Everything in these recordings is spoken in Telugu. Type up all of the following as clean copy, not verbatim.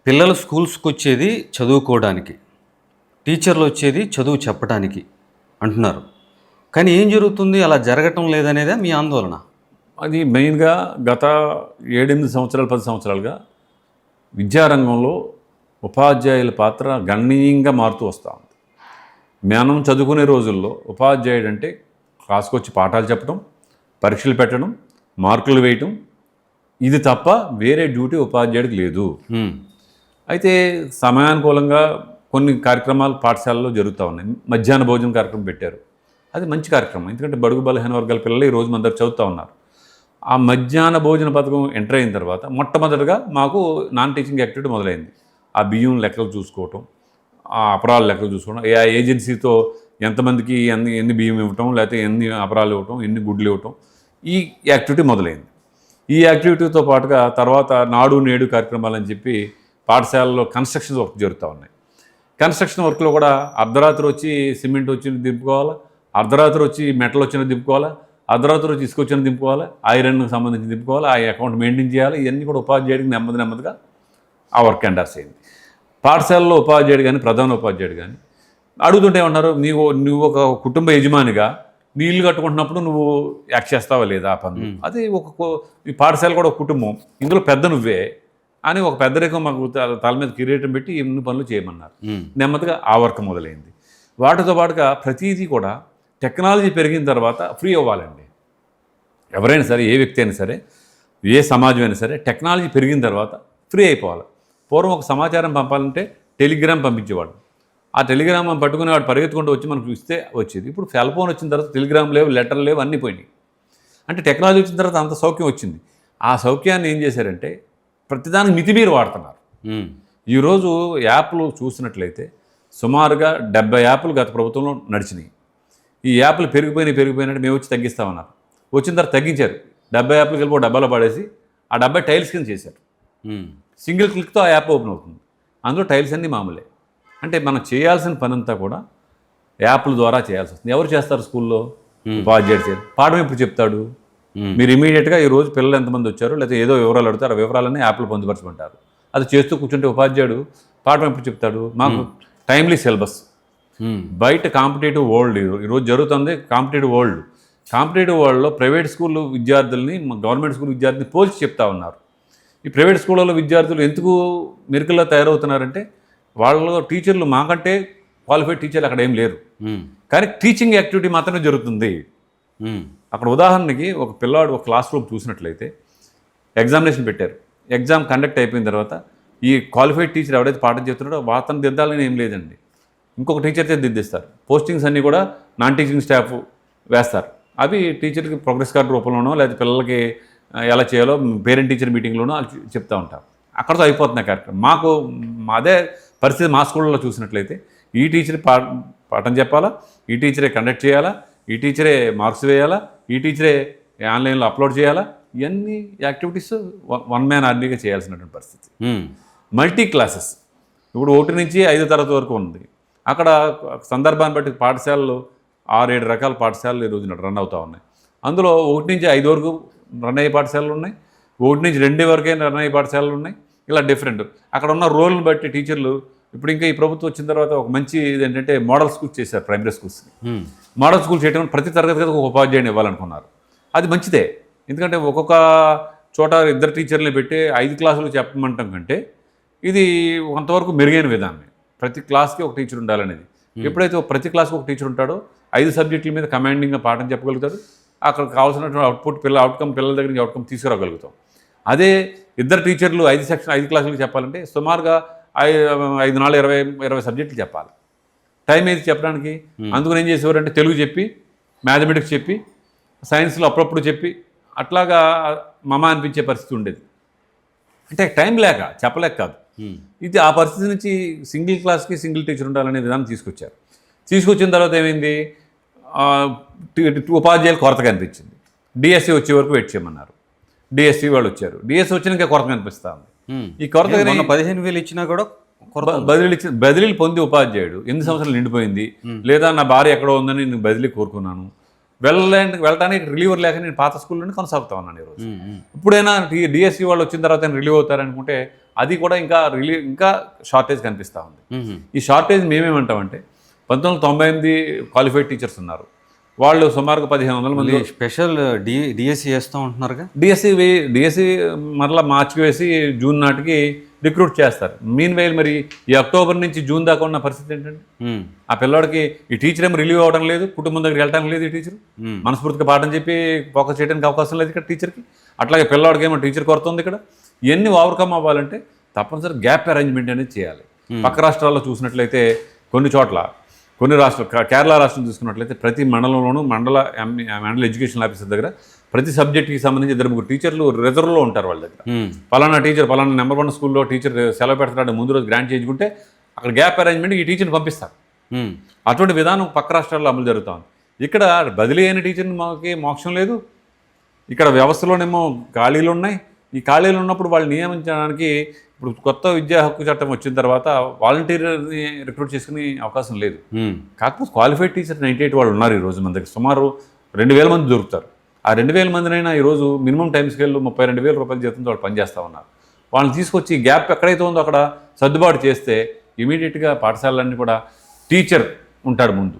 పిల్లలు స్కూల్స్కి వచ్చేది చదువుకోవడానికి, టీచర్లు వచ్చేది చదువు చెప్పడానికి అంటున్నారు. కానీ ఏం జరుగుతుంది? అలా జరగటం లేదనేదే మీ ఆందోళన? అది మెయిన్‌గా గత 7, 8 సంవత్సరాలు, 10 సంవత్సరాలుగా విద్యారంగంలో ఉపాధ్యాయుల పాత్ర గణనీయంగా మారుతూ వస్తూ ఉంది. మనం చదువుకునే రోజుల్లో ఉపాధ్యాయుడంటే క్లాస్‌కొచ్చి పాఠాలు చెప్పడం, పరీక్షలు పెట్టడం, మార్కులు వేయటం, ఇది తప్ప వేరే డ్యూటీ ఉపాధ్యాయుడికి లేదు. హ్మ్. అయితే సమయానుకూలంగా కొన్ని కార్యక్రమాలు పాఠశాలలో జరుగుతూ ఉన్నాయి. మధ్యాహ్న భోజన కార్యక్రమం పెట్టారు. అది మంచి కార్యక్రమం. ఎందుకంటే బడుగు బలహీన వర్గాల పిల్లలు ఈ రోజు మన దగ్గర చదువుతూ ఉన్నారు. ఆ మధ్యాహ్న భోజన పథకం ఎంటర్ అయిన తర్వాత మొట్టమొదటిగా మాకు నాన్ టీచింగ్ యాక్టివిటీ మొదలైంది. ఆ బియ్యం లెక్కలు చూసుకోవటం, ఆ అపరాల లెక్కలు చూసుకోవడం, ఆ ఏజెన్సీతో ఎంతమందికి ఎన్ని బియ్యం ఇవ్వటం, లేకపోతే ఎన్ని అపరాలు ఇవ్వటం, ఎన్ని గుడ్లు ఇవ్వటం, ఈ యాక్టివిటీ మొదలైంది. ఈ యాక్టివిటీతో పాటుగా తర్వాత నాడు నేడు కార్యక్రమాలని చెప్పి పాఠశాలలో కన్స్ట్రక్షన్ వర్క్ జరుగుతూ ఉన్నాయి. కన్స్ట్రక్షన్ వర్క్లో కూడా అర్ధరాత్రి వచ్చి సిమెంట్ వచ్చిన దింపుకోవాలా, అర్ధరాత్రి వచ్చి మెటల్ వచ్చిన దింపుకోవాలా, అర్ధరాత్రి వచ్చి ఇసుక వచ్చిన దింపుకోవాలా, ఐరన్కి సంబంధించి దింపుకోవాలా, ఆ అకౌంట్ మెయింటైన్ చేయాలి. ఇవన్నీ కూడా ఉపాధ్యాయుడికి నెమ్మదిగా ఆ వర్క్ ఎండర్స్ అయింది. పాఠశాలలో ఉపాధ్యాయుడు కానీ ప్రధాన ఉపాధ్యాయుడు కానీ అడుగుతుంటే ఏమన్నారు, నువ్వు ఒక కుటుంబ యజమానిగా నీళ్లు కట్టుకుంటున్నప్పుడు నువ్వు యాక్ట్ చేస్తావా లేదా ఆ పనులు? అది ఈ పాఠశాల కూడా ఒక కుటుంబం, ఇందులో పెద్ద నువ్వే అని ఒక పెద్దరికం మాకు తల మీద కిరీటం పెట్టి ఎన్ని పనులు చేయమన్నారు. నెమ్మదిగా ఆ వర్క్ మొదలైంది. వాటితో పాటుగా ప్రతిదీ కూడా టెక్నాలజీ పెరిగిన తర్వాత ఫ్రీ అవ్వాలండి. ఎవరైనా సరే, ఏ వ్యక్తి అయినా సరే, ఏ సమాజం అయినా సరే టెక్నాలజీ పెరిగిన తర్వాత ఫ్రీ అయిపోవాలి. పూర్వం ఒక సమాచారం పంపాలంటే టెలిగ్రామ్ పంపించేవాడు. ఆ టెలిగ్రామ్ పట్టుకుని వాడు పరిగెత్తుకుంటూ వచ్చి మనకు ఇస్తే వచ్చేది. ఇప్పుడు సెల్ ఫోన్ వచ్చిన తర్వాత టెలిగ్రామ్ లేవు, లెటర్లు లేవు, అన్నీ పోయినాయి. అంటే టెక్నాలజీ వచ్చిన తర్వాత అంత సౌఖ్యం వచ్చింది. ఆ సౌఖ్యాన్ని ఏం చేశారంటే ప్రతిదానికి మితిమీరి వాడుతున్నారు. ఈరోజు యాప్లు చూసినట్లయితే సుమారుగా 70 యాప్లు గత ప్రభుత్వంలో నడిచినాయి. ఈ యాప్లు పెరిగిపోయినట్టు మేము వచ్చి తగ్గిస్తామన్నారు. వచ్చిన తర్వాత తగ్గించారు. 70 యాప్లు కలిపి ఒక డబ్బాలో పడేసి ఆ డబ్బా టైల్స్ కింద చేశారు. సింగిల్ క్లిక్తో ఆ యాప్ ఓపెన్ అవుతుంది. అందులో టైల్స్ అన్నీ మామూలే. అంటే మనం చేయాల్సిన పని అంతా కూడా యాప్ల ద్వారా చేయాల్సి వస్తుంది. ఎవరు చేస్తారు స్కూల్లో? ఉపాధ్యాయుడు చేయాలి. పాఠం ఎప్పుడు చెప్తాడు? మీరు ఇమీడియట్గా ఈరోజు పిల్లలు ఎంతమంది వచ్చారు, లేకపోతే ఏదో వివరాలు అడుగుతారు, ఆ వివరాలన్నీ యాప్లో పొందుపరచమంటారు. అది చేస్తూ కూర్చుంటే ఉపాధ్యాయుడు పాఠం ఎప్పుడు చెప్తాడు? మాకు టైమ్లీ సిలబస్. బయట కాంపిటేటివ్ వరల్డ్ ఈరోజు జరుగుతుంది. కాంపిటేటివ్ వరల్డ్లో ప్రైవేట్ స్కూల్ విద్యార్థుల్ని గవర్నమెంట్ స్కూల్ విద్యార్థిని పోల్చి చెప్తా ఉన్నారు. ఈ ప్రైవేట్ స్కూళ్ళలో విద్యార్థులు ఎందుకు మెరుకుల్లా తయారవుతున్నారంటే వాళ్ళలో టీచర్లు మాకంటే క్వాలిఫైడ్ టీచర్లు అక్కడ ఏం లేరు, కానీ టీచింగ్ యాక్టివిటీ మాత్రమే జరుగుతుంది. అక్కడ ఉదాహరణకి ఒక పిల్లాడు ఒక క్లాస్ రూమ్ చూసినట్లయితే ఎగ్జామినేషన్ పెట్టారు. ఎగ్జామ్ కండక్ట్ అయిపోయిన తర్వాత ఈ క్వాలిఫైడ్ టీచర్ ఎవరైతే పాఠం చెప్తున్నాడో అతను దిద్దాలని ఏం లేదండి, ఇంకొక టీచర్తో దిద్దిస్తారు. పోస్టింగ్స్ అన్నీ కూడా నాన్ టీచింగ్ స్టాఫ్ వేస్తారు. అవి టీచర్కి ప్రోగ్రెస్ కార్డు రూపంలోనో లేదా పిల్లలకి ఎలా చేయాలో పేరెంట్ టీచర్ మీటింగ్లోనో చెప్తూ ఉంటారు. అక్కడతో అయిపోతుంది కార్యక్రమం. అదే పరిస్థితి మా స్కూళ్ళలో చూసినట్లయితే ఈ టీచర్ పాఠం చెప్పాలా, ఈ టీచరే కండక్ట్ చేయాలా, ఈ టీచరే మార్క్స్ వేయాలా, ఈ టీచరే ఆన్లైన్లో అప్లోడ్ చేయాలా, ఇవన్నీ యాక్టివిటీస్ వన్ మ్యాన్ ఆర్మీగా చేయాల్సినటువంటి పరిస్థితి. మల్టీ క్లాసెస్ ఇప్పుడు 1 నుంచి 5 తరగతి వరకు ఉంది. అక్కడ సందర్భాన్ని బట్టి పాఠశాలలు 6-7 రకాల పాఠశాలలు ఈ రోజున రన్ అవుతూ ఉన్నాయి. అందులో 1 నుంచి 5 వరకు రన్ అయ్యే పాఠశాలలు ఉన్నాయి, 1 నుంచి 2 వరకే రన్ అయ్యే పాఠశాలలు ఉన్నాయి. ఇలా డిఫరెంట్ అక్కడ ఉన్న రోల్ని బట్టి టీచర్లు ఇప్పుడు ఇంకా ఈ ప్రభుత్వం వచ్చిన తర్వాత ఒక మంచి ఏంటంటే మోడల్ స్కూల్స్ చేశారు. ప్రైమరీ స్కూల్స్ని మోడల్ స్కూల్ చేయడం, ప్రతి తరగతి ఒక ఉపాధ్యాయుని ఇవ్వాలనుకున్నారు. అది మంచిదే. ఎందుకంటే ఒక్కొక్క చోట 2 టీచర్లు పెట్టి 5 క్లాసులు చెప్పమంటాం కంటే ఇది కొంతవరకు మెరుగైన విధానం. ప్రతి క్లాస్కి ఒక టీచర్ ఉండాలనేది. ఎప్పుడైతే ప్రతి క్లాస్కి ఒక టీచర్ ఉంటాడో 5 సబ్జెక్టుల మీద కమాండింగ్గా పాఠం చెప్పగలుగుతాడు. అక్కడ కావాల్సినటువంటి అవుట్కమ్ పిల్లల దగ్గర నుంచి అవుట్కమ్ తీసుకురాగలుగుతాం. అదే 2 టీచర్లు 5 క్లాసులకు చెప్పాలంటే సుమారుగా 5-4-20 సబ్జెక్టులు చెప్పాలి. టైం ఏది చెప్పడానికి? అందుకని ఏం చేసేవారంటే తెలుగు చెప్పి, మ్యాథమెటిక్స్ చెప్పి, సైన్స్లో అప్పుడప్పుడు చెప్పి అట్లాగా మమ అనిపించే పరిస్థితి ఉండేది. అంటే టైం లేక చెప్పలేక కాదు. ఇది ఆ పరిస్థితి నుంచి సింగిల్ క్లాస్కి సింగిల్ టీచర్ ఉండాలనే విధానం తీసుకొచ్చారు. తీసుకొచ్చిన తర్వాత ఏమైంది, ఉపాధ్యాయులు కొరత కనిపించింది. డిఎస్సి వచ్చే వరకు వెయిట్ చేయమన్నారు. డిఎస్సి వాళ్ళు వచ్చారు. డిఎస్సి వచ్చిన ఇంకా కొరత కనిపిస్తూ ఉంది. ఈ కొరత 15,000 ఇచ్చినా కూడా బదిలీలు పొంది ఉపాధ్యాయుడు 8 సంవత్సరాలు నిండిపోయింది, లేదా నా భార్య ఎక్కడో ఉందని నేను బదిలీ కోరుకున్నాను, వెళ్ళడానికి రిలీవర్ లేక నేను పాత స్కూల్లోనే కొనసాగుతా ఉన్నాను ఈరోజు. ఇప్పుడైనా డిఎస్సి వాళ్ళు వచ్చిన తర్వాత రిలీవ్ అవుతారనుకుంటే అది కూడా ఇంకా షార్టేజ్ కనిపిస్తూ ఉంది. ఈ షార్టేజ్ మేమేమంటామంటే 1998 క్వాలిఫైడ్ టీచర్స్ ఉన్నారు, వాళ్ళు సుమారుగా 1500 మంది స్పెషల్ డిఎస్సి చేస్తూ ఉంటున్నారుగా. డిఎస్సి మరలా మార్చికి వేసి జూన్ నాటికి రిక్రూట్ చేస్తారు. మీన్ వైల్ మరి ఈ అక్టోబర్ నుంచి జూన్ దాకా ఉన్న పరిస్థితి ఏంటంటే ఆ పిల్లవాడికి ఈ టీచర్ ఏమో రిలీవ్ అవ్వడం లేదు, కుటుంబం దగ్గరికి వెళ్ళడానికి లేదు, ఈ టీచర్ మనస్ఫూర్తిగా పాఠం చెప్పి ఫోకస్ చేయడానికి అవకాశం లేదు ఇక్కడ టీచర్కి. అట్లాగే పిల్లవాడికి ఏమో టీచర్ కొరత ఉంది ఇక్కడ. ఇవన్నీ ఓవర్కమ్ అవ్వాలంటే తప్పనిసరి గ్యాప్ అరేంజ్మెంట్ అనేది చేయాలి. పక్క రాష్ట్రాల్లో చూసినట్లయితే కొన్ని రాష్ట్రాలు, కేరళ రాష్ట్రం చూసుకున్నట్లయితే ప్రతి మండలంలోనూ మండల ఎడ్యుకేషన్ ఆఫీసర్ దగ్గర ప్రతి సబ్జెక్ట్కి సంబంధించి 2-3 టీచర్లు రిజర్వ్లో ఉంటారు వాళ్ళ దగ్గర. పలానా టీచర్ పలానా నెంబర్ 1 స్కూల్లో టీచర్ సెలవు పెడతాడు ముందు రోజు గ్రాంట్ చేయించుకుంటే అక్కడ గ్యాప్ అరేంజ్మెంట్ ఈ టీచర్ని పంపిస్తారు. అటువంటి విధానం పక్క రాష్ట్రాల్లో అమలు జరుగుతూ ఉంది. ఇక్కడ బదిలీ అయిన టీచర్ని మాకు మోక్షం లేదు. ఇక్కడ వ్యవస్థలోనేమో ఖాళీలు ఉన్నాయి. ఈ ఖాళీలు ఉన్నప్పుడు వాళ్ళు నియమించడానికి ఇప్పుడు కొత్త విద్యా హక్కు చట్టం వచ్చిన తర్వాత వాలంటీర్ని రిక్రూట్ చేసుకునే అవకాశం లేదు. కాకపోతే క్వాలిఫైడ్ టీచర్ 98 వాళ్ళు ఉన్నారు ఈరోజు మన దగ్గర. సుమారు 2000 మంది దొరుకుతారు. ఆ 2000 మందినైనా ఈరోజు మినిమం టైం స్కేల్లో 32,000 రూపాయల జీతంతో వాళ్ళు పనిచేస్తూ ఉన్నారు. వాళ్ళని తీసుకొచ్చి గ్యాప్ ఎక్కడైతే ఉందో అక్కడ సర్దుబాటు చేస్తే ఇమీడియట్గా పాఠశాలలన్నీ కూడా టీచర్ ఉంటాడు ముందు.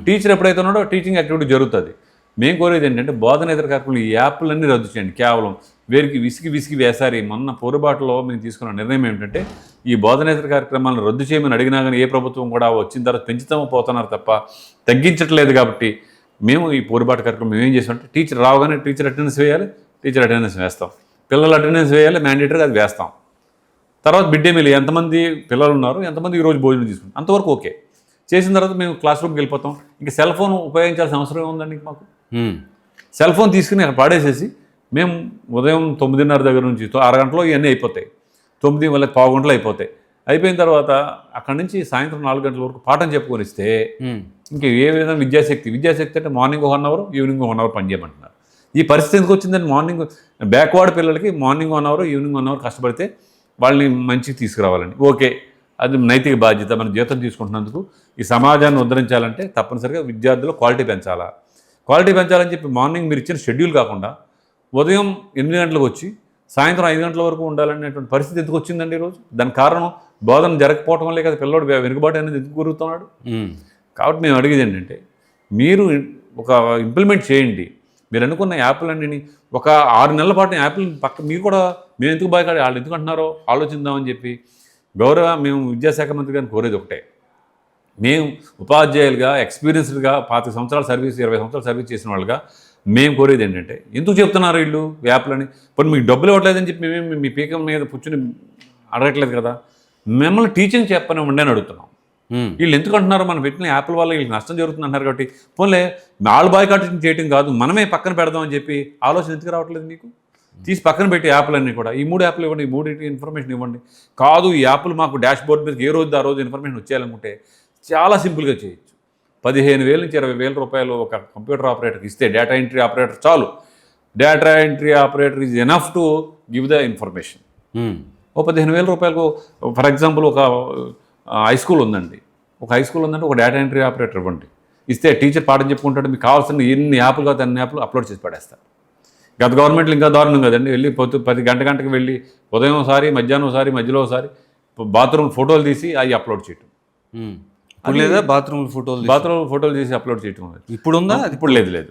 టీచర్ ఎప్పుడైతే ఉన్నాడో టీచింగ్ యాక్టివిటీ జరుగుతుంది. మేము కోరేది ఏంటంటే బోధనేతర కార్యక్రమాలు ఈ యాప్లన్నీ రద్దు చేయండి. కేవలం వీరికి విసిగి వేసారి మొన్న పోరుబాటులో మేము తీసుకున్న నిర్ణయం ఏమిటంటే ఈ బోధనేతర కార్యక్రమాలను రద్దు చేయమని అడిగినా కానీ ఏ ప్రభుత్వం కూడా వచ్చిన తర్వాత పెంచుతామో పోతున్నారు తప్ప తగ్గించట్లేదు. కాబట్టి మేము ఈ పోరుబాటు కార్యక్రమం మేము ఏం చేసామంటే టీచర్ రావగానే టీచర్ అటెండెన్స్ వేయాలి, టీచర్ అటెండెన్స్ వేస్తాం. పిల్లలు అటెండెన్స్ వేయాలి, మ్యాండేటరీగా అది వేస్తాం. తర్వాత మిడ్ డే మీల్ ఎంతమంది పిల్లలు ఉన్నారు, ఎంతమంది ఈరోజు భోజనం తీసుకుంటాం అంతవరకు ఓకే. చేసిన తర్వాత మేము క్లాస్ రూమ్కి వెళ్ళిపోతాం. ఇంకా సెల్ ఫోన్ ఉపయోగించాల్సిన అవసరం ఏముందండి మాకు? సెల్ ఫోన్ తీసుకుని అక్కడ పాడేసేసి మేము ఉదయం 9:30 దగ్గర నుంచి అరగంటలో ఇవన్నీ అయిపోతాయి. 9 మళ్ళీ 15 గంటలు అయిపోతాయి. అయిపోయిన తర్వాత అక్కడి నుంచి సాయంత్రం 4 గంటల వరకు పాఠం చెప్పుకొని ఇస్తే ఇంక ఏ విధంగా విద్యాశక్తి అంటే మార్నింగ్ 1 అవర్, ఈవినింగ్ 1 అవర్ పనిచేయమంటున్నారు. ఈ పరిస్థితి ఎందుకు వచ్చిందని మార్నింగ్ బ్యాక్వర్డ్ పిల్లలకి మార్నింగ్ 1 అవర్, ఈవినింగ్ 1 అవర్ కష్టపడితే వాళ్ళని మంచిగా తీసుకురావాలండి. ఓకే, అది నైతిక బాధ్యత. మనం జీతం తీసుకుంటున్నందుకు ఈ సమాజాన్ని ఉద్ధరించాలంటే తప్పనిసరిగా విద్యార్థులు క్వాలిటీ పెంచాలని చెప్పి మార్నింగ్ మీరు ఇచ్చిన షెడ్యూల్ కాకుండా ఉదయం 8 గంటలకు వచ్చి సాయంత్రం 5 గంటల వరకు ఉండాలనేటువంటి పరిస్థితి ఎందుకు వచ్చిందండి ఈరోజు? దానికి కారణం బోధన జరగకపోవటం వల్లే కదా పిల్లవాడు వెనుకబాటు అనేది ఎందుకు గురుగుతున్నాడు. కాబట్టి మేము అడిగేది ఏంటంటే మీరు ఒక ఇంప్లిమెంట్ చేయండి. మీరు అనుకున్న యాప్లన్నీ ఒక 6 నెలల పాటు యాప్లు మీరు కూడా మేము ఎందుకు బాగా వాళ్ళు ఎందుకు అంటున్నారో ఆలోచిద్దామని చెప్పి మేము విద్యాశాఖ మంత్రి గారిని కోరేది ఒకటే. మేము ఉపాధ్యాయులుగా ఎక్స్పీరియన్స్డ్గా 25 సంవత్సరాల సర్వీస్ 20 సంవత్సరాల సర్వీస్ చేసిన వాళ్ళుగా మేము కోరేది ఏంటంటే ఎందుకు చెప్తున్నారు వీళ్ళు యాప్లని? ఇప్పుడు మీకు డబ్బులు ఇవ్వట్లేదని చెప్పి మేము మీ పీకం మీద కూర్చుని అడగట్లేదు కదా. మిమ్మల్ని టీచింగ్ చెప్పని ఉండని అడుగుతున్నాం. వీళ్ళు ఎందుకు అంటున్నారు మనం పెట్టిన యాప్ల వల్ల వీళ్ళకి నష్టం జరుగుతుంది అంటారు. కాబట్టి పోన్లే వాళ్ళు బాయ్కాటింగ్ చేయటం కాదు, మనమే పక్కన పెడదామని చెప్పి ఆలోచన ఎందుకు రావట్లేదు మీకు? తీసి పక్కన పెట్టి యాప్లన్నీ కూడా ఈ 3 యాప్లు ఇవ్వండి, ఈ 3 ఇన్ఫర్మేషన్ ఇవ్వండి. కాదు ఈ యాప్లు మాకు డాష్ బోర్డ్ మీద ఏ రోజు ఆ రోజు ఇన్ఫర్మేషన్ వచ్చేయాలనుకుంటే చాలా సింపుల్గా చేయొచ్చు. 15,000 నుంచి 20,000 రూపాయలు ఒక కంప్యూటర్ ఆపరేటర్కి ఇస్తే డేటా ఎంట్రీ ఆపరేటర్ చాలు. Data entry operator is enough to give the information. ఓ 15,000 రూపాయలకు ఫర్ ఎగ్జాంపుల్ ఒక హై స్కూల్ ఉందండి, ఒక డేటా ఎంట్రీ ఆపరేటర్ ఇవ్వండి. ఇస్తే టీచర్ పాఠం చెప్పుకుంటాడు. మీకు కావాల్సిన ఎన్ని యాప్లు కాదు అన్ని యాప్లు అప్లోడ్ చేసి పడేస్తారు. గత గవర్నమెంట్లు ఇంకా దారుణం కదండి. వెళ్ళి 10 గంటకి వెళ్ళి ఉదయం ఒకసారి, మధ్యాహ్నం ఒకసారి, మధ్యలో ఒకసారి బాత్రూమ్ ఫోటోలు తీసి అవి అప్లోడ్ చేయటం. లేదా బాత్రూమ్ ఫోటోలు తీసి అప్లోడ్ చేయటం ఇప్పుడు ఉందా? ఇప్పుడు లేదు.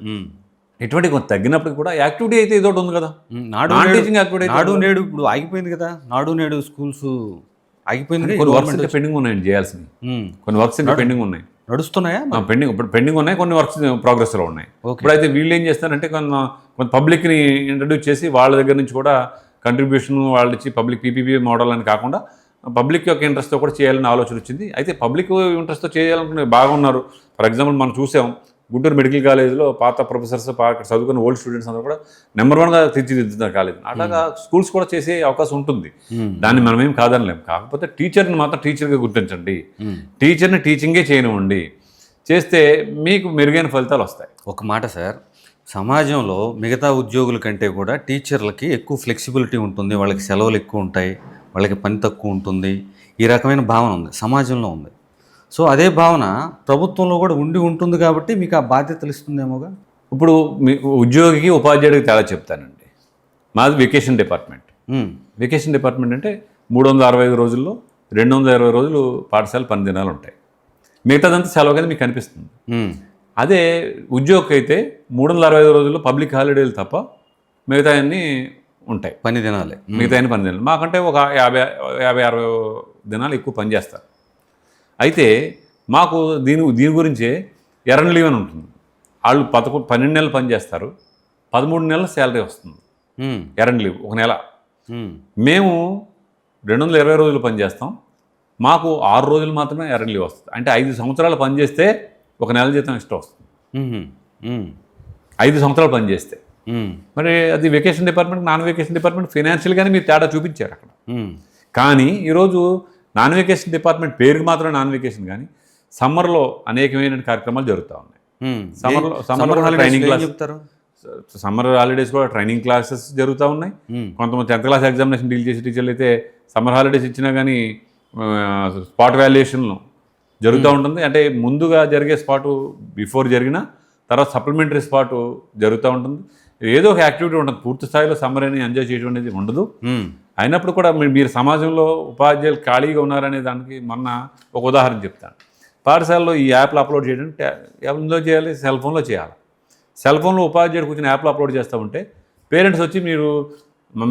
ఇటువంటి కొంత తగ్గినప్పటికి కూడా యాక్టివిటీ అయితే ఏదో ఉంది కదా. టీచింగ్ యాక్టివిటీ నాడు నేడు ఇప్పుడు ఆగిపోయింది కదా. నాడు నేడు స్కూల్స్ ఆగిపోయింది. కొన్ని వర్క్స్ ఇంకా పెండింగ్ ఉన్నాయండి చేయాల్సినవి. కొన్ని వర్క్స్ ఇంకా పెండింగ్ ఉన్నాయి. నడుస్తున్నాయా? పెండింగ్ ఉన్నాయి. కొన్ని వర్క్స్ ప్రోగ్రెస్లో ఉన్నాయి. ఇప్పుడైతే వీళ్ళు ఏం చేస్తారంటే కొంత పబ్లిక్ని ఇంట్రడ్యూస్ చేసి వాళ్ళ దగ్గర నుంచి కూడా కంట్రిబ్యూషన్ వాళ్ళు ఇచ్చి పబ్లిక్ పీపీపీ మోడల్ అని కాకుండా పబ్లిక్ యొక్క ఇంట్రెస్ట్తో కూడా చేయాలని ఆలోచన వచ్చింది. అయితే పబ్లిక్ ఇంట్రెస్ట్తో చేయాలనుకునే బాగున్నారు. ఫర్ ఎగ్జాంపుల్ మనం చూసాం గుంటూరు మెడికల్ కాలేజ్లో పాత ప్రొఫెసర్స్ ఇక్కడ చదువుకున్న ఓల్డ్ స్టూడెంట్స్ అందరూ కూడా నెంబర్ 1గా తీర్చిదిద్దుతున్నారు కాలేజ్. అలాగా స్కూల్స్ కూడా చేసే అవకాశం ఉంటుంది. దాన్ని మనం ఏం కాదనలేం. కాకపోతే టీచర్ని మాత్రం టీచర్గా గుర్తించండి. టీచర్ని టీచింగే చేయనివ్వండి. చేస్తే మీకు మెరుగైన ఫలితాలు వస్తాయి. ఒక మాట సార్, సమాజంలో మిగతా ఉద్యోగుల కంటే కూడా టీచర్లకి ఎక్కువ ఫ్లెక్సిబిలిటీ ఉంటుంది. వాళ్ళకి సెలవులు ఎక్కువ ఉంటాయి, వాళ్ళకి పని తక్కువ ఉంటుంది. ఈ రకమైన భావన ఉంది, సమాజంలో ఉంది. సో అదే భావన ప్రభుత్వంలో కూడా ఉంటుంది కాబట్టి మీకు ఆ బాధ్యతలు ఇస్తుందేమోగా. ఇప్పుడు మీ ఉద్యోగికి ఉపాధ్యాయుడికి తేడా చెప్తానండి. మాది వెకేషన్ డిపార్ట్మెంట్. వెకేషన్ డిపార్ట్మెంట్ అంటే 365 రోజుల్లో 220 రోజులు పాఠశాల పని దినాలు ఉంటాయి. మిగతాదంతా సెలవు కింద మీకు కనిపిస్తుంది. అదే ఉద్యోగికి అయితే 365 రోజుల్లో పబ్లిక్ హాలిడేలు తప్ప మిగతా అన్నీ ఉంటాయి, పని దినాలే. మిగతా పని దినాలు. మాకంటే ఒక 50-60 దినాలు ఎక్కువ పని చేస్తారు. అయితే మాకు దీని గురించే ఎర్న్ లీవ్ అని ఉంటుంది. వాళ్ళు 12 నెలలు పని చేస్తారు, 13 నెలల శాలరీ వస్తుంది ఎర్న్ లీవ్, ఒక నెల. మేము 220 రోజులు పని చేస్తాం, మాకు 6 రోజులు మాత్రమే ఎర్న్ లీవ్ వస్తుంది. అంటే 5 సంవత్సరాలు పని చేస్తే ఒక నెల జీతం ఎక్స్ట్రా వస్తుంది. 5 సంవత్సరాలు పని చేస్తే. మరి అది vacation department, non vacation department ఫైనాన్షియల్గానే మీరు తేడా చూపించారు అక్కడ. కానీ ఈరోజు నాన్ వెకేషన్ డిపార్ట్మెంట్ పేరుకి మాత్రం నాన్ వెకేషన్, కానీ సమ్మర్లో అనేకమైన కార్యక్రమాలు జరుగుతూ ఉన్నాయి. సమ్మర్లో ట్రైనింగ్ క్లాస్ చెప్తారు. సమ్మర్ హాలిడేస్ కూడా ట్రైనింగ్ క్లాసెస్ జరుగుతూ ఉన్నాయి. కొంతమంది 10th క్లాస్ ఎగ్జామినేషన్ డీల్ చేసే టీచర్లు అయితే సమ్మర్ హాలిడేస్ ఇచ్చినా కానీ స్పాట్ వాల్యుయేషన్లు జరుగుతూ ఉంటుంది. అంటే ముందుగా జరిగే స్పాటు బిఫోర్ జరిగిన, తర్వాత సప్లిమెంటరీ స్పాటు జరుగుతూ ఉంటుంది. ఏదో ఒక యాక్టివిటీ ఉంటుంది. పూర్తి స్థాయిలో సమ్మర్ అని ఎంజాయ్ చేయడం అనేది ఉండదు. అయినప్పుడు కూడా మీరు సమాజంలో ఉపాధ్యాయులు ఖాళీగా ఉన్నారనే దానికి మొన్న ఒక ఉదాహరణ చెప్తాను. పాఠశాలలో ఈ యాప్లు అప్లోడ్ చేయడానికి ఎందులో చేయాలి? సెల్ ఫోన్లో చేయాలి. సెల్ ఫోన్లో ఉపాధ్యాయుడు కూర్చొని యాప్లు అప్లోడ్ చేస్తూ ఉంటే పేరెంట్స్ వచ్చి మీరు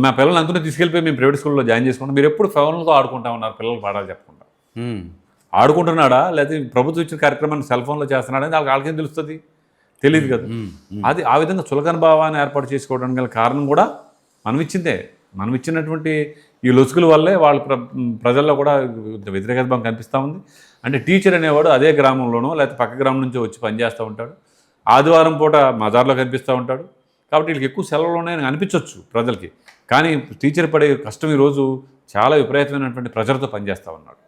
మా పిల్లల్ని అంతా తీసుకెళ్ళిపోయి మేము ప్రైవేట్ స్కూల్లో జాయిన్ చేసుకుంటాం, మీరు ఎప్పుడు ఫోన్లతో ఆడుకుంటా ఉన్నారు, పిల్లలు పాఠాలు చెప్పకుండా. ఆడుకుంటున్నాడా లేకపోతే ప్రభుత్వం ఇచ్చిన కార్యక్రమాన్ని సెల్ ఫోన్లో చేస్తున్నాడా అని వాళ్ళకేం తెలుస్తుంది? తెలియదు కదా. అది ఆ విధంగా చులకన భావాన్ని ఏర్పాటు చేసుకోవడానికి గల కారణం కూడా మనం ఇచ్చిందే. మనం ఇచ్చినటువంటి ఈ లొసుగుల వల్లే వాళ్ళ ప్రజల్లో కూడా వ్యతిరేకత భావం కనిపిస్తూ ఉంది. అంటే టీచర్ అనేవాడు అదే గ్రామంలోనో లేకపోతే పక్క గ్రామం నుంచో వచ్చి పనిచేస్తూ ఉంటాడు, ఆదివారం పూట మజార్లో కనిపిస్తూ ఉంటాడు. కాబట్టి వీళ్ళకి ఎక్కువ సెలవులు ఉన్నాయని అనిపించవచ్చు ప్రజలకి, కానీ టీచర్ పడే కష్టం ఈరోజు చాలా విపరీతమైనటువంటి ప్రెషర్తో పనిచేస్తూ ఉన్నాడు.